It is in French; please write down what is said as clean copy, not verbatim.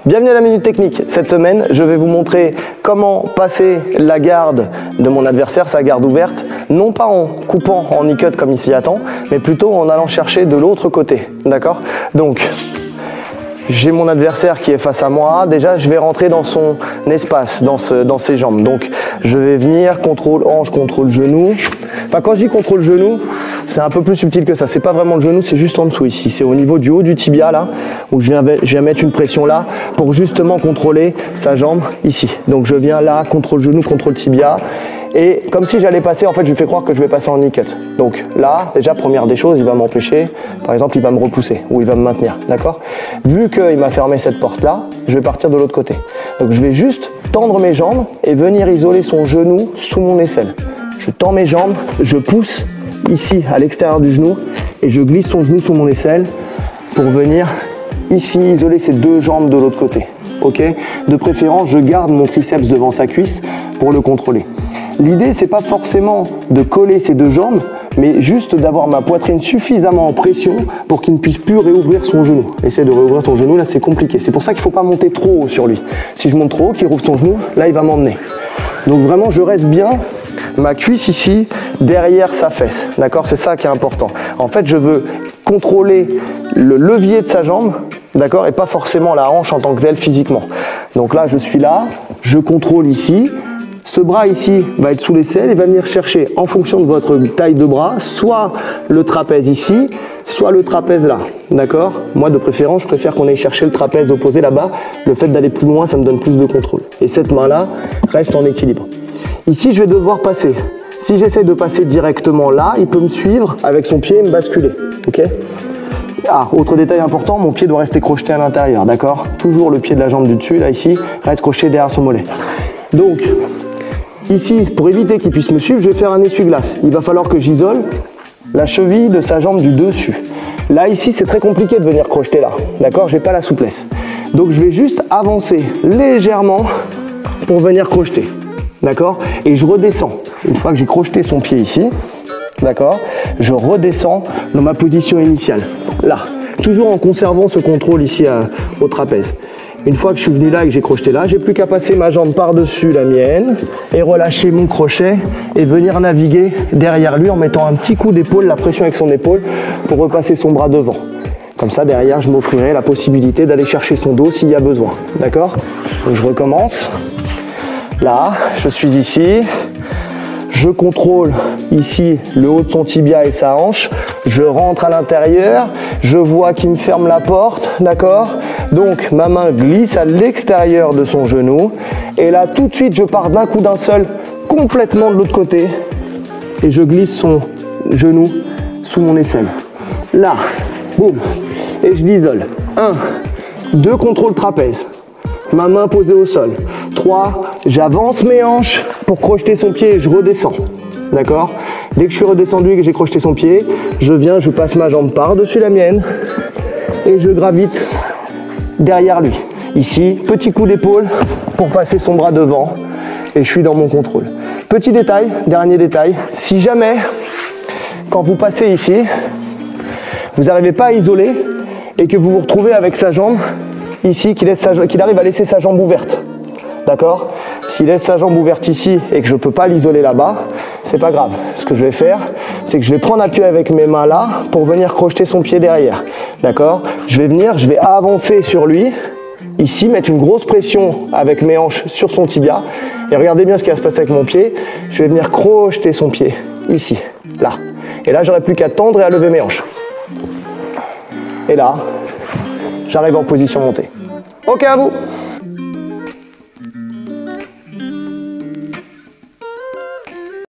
Bienvenue à la Minute Technique. Cette semaine, je vais vous montrer comment passer la garde de mon adversaire, sa garde ouverte, non pas en coupant en knee cut comme il s'y attend, mais plutôt en allant chercher de l'autre côté. D'accord? Donc, j'ai mon adversaire qui est face à moi. Déjà, je vais rentrer dans son espace, dans ses jambes. Donc, je vais venir, contrôle hanche, contrôle genou. Enfin, quand je dis contrôle genou, c'est un peu plus subtil que ça. C'est pas vraiment le genou, c'est juste en dessous ici. C'est au niveau du haut du tibia là, où je viens mettre une pression là pour justement contrôler sa jambe ici. Donc, je viens là, contrôle genou, contrôle tibia. Et comme si j'allais passer, en fait, je lui fais croire que je vais passer en knee cut. Donc là, déjà, première des choses, il va m'empêcher. Par exemple, il va me repousser ou il va me maintenir. D'accord? Vu qu'il m'a fermé cette porte-là, je vais partir de l'autre côté. Donc je vais juste tendre mes jambes et venir isoler son genou sous mon aisselle. Je tends mes jambes, je pousse ici à l'extérieur du genou et je glisse son genou sous mon aisselle pour venir ici isoler ses deux jambes de l'autre côté. Ok? De préférence, je garde mon triceps devant sa cuisse pour le contrôler. L'idée, c'est pas forcément de coller ces deux jambes, mais juste d'avoir ma poitrine suffisamment en pression pour qu'il ne puisse plus réouvrir son genou. Essayer de réouvrir son genou, là, c'est compliqué. C'est pour ça qu'il ne faut pas monter trop haut sur lui. Si je monte trop haut, qu'il rouvre son genou, là, il va m'emmener. Donc vraiment, je reste bien ma cuisse ici, derrière sa fesse. D'accord? C'est ça qui est important. En fait, je veux contrôler le levier de sa jambe, d'accord? Et pas forcément la hanche en tant que telle physiquement. Donc là, je suis là, je contrôle ici. Ce bras ici va être sous l'aisselle et va venir chercher en fonction de votre taille de bras, soit le trapèze ici, soit le trapèze là. D'accord? Moi de préférence, je préfère qu'on aille chercher le trapèze opposé là-bas. Le fait d'aller plus loin, ça me donne plus de contrôle. Et cette main-là reste en équilibre. Ici, je vais devoir passer. Si j'essaie de passer directement là, il peut me suivre avec son pied et me basculer. Ok? Ah, autre détail important, mon pied doit rester crocheté à l'intérieur. D'accord? Toujours le pied de la jambe du dessus, là ici, reste crocheté derrière son mollet. Donc, ici, pour éviter qu'il puisse me suivre, je vais faire un essuie-glace. Il va falloir que j'isole la cheville de sa jambe du dessus. Là, ici, c'est très compliqué de venir crocheter là. D'accord? Je n'ai pas la souplesse. Donc, je vais juste avancer légèrement pour venir crocheter. D'accord? Et je redescends. Une fois que j'ai crocheté son pied ici, d'accord? Je redescends dans ma position initiale. Là. Toujours en conservant ce contrôle ici au trapèze. Une fois que je suis venu là et que j'ai crocheté là, j'ai plus qu'à passer ma jambe par-dessus la mienne et relâcher mon crochet et venir naviguer derrière lui en mettant un petit coup d'épaule, la pression avec son épaule pour repasser son bras devant. Comme ça, derrière, je m'offrirai la possibilité d'aller chercher son dos s'il y a besoin. D'accord? Donc, je recommence. Là, je suis ici. Je contrôle ici le haut de son tibia et sa hanche. Je rentre à l'intérieur. Je vois qu'il me ferme la porte. D'accord? Donc, ma main glisse à l'extérieur de son genou. Et là, tout de suite, je pars d'un coup d'un seul, complètement de l'autre côté. Et je glisse son genou sous mon aisselle. Là, boum. Et je l'isole. 1, 2, contrôle trapèze. Ma main posée au sol. 3, j'avance mes hanches pour crocheter son pied et je redescends. D'accord? Dès que je suis redescendu et que j'ai crocheté son pied, je viens, je passe ma jambe par-dessus la mienne et je gravite derrière lui. Ici, petit coup d'épaule pour passer son bras devant et je suis dans mon contrôle. Petit détail, dernier détail, si jamais, quand vous passez ici, vous n'arrivez pas à isoler et que vous vous retrouvez avec sa jambe ici, qu'il arrive à laisser sa jambe ouverte. D'accord? S'il laisse sa jambe ouverte ici et que je ne peux pas l'isoler là-bas, c'est pas grave. Ce que je vais faire, c'est que je vais prendre appui avec mes mains là pour venir crocheter son pied derrière. D'accord? Je vais venir, je vais avancer sur lui, ici, mettre une grosse pression avec mes hanches sur son tibia. Et regardez bien ce qui va se passer avec mon pied. Je vais venir crocheter son pied, ici, là. Et là, j'aurai plus qu'à tendre et à lever mes hanches. Et là, j'arrive en position montée. Ok à vous!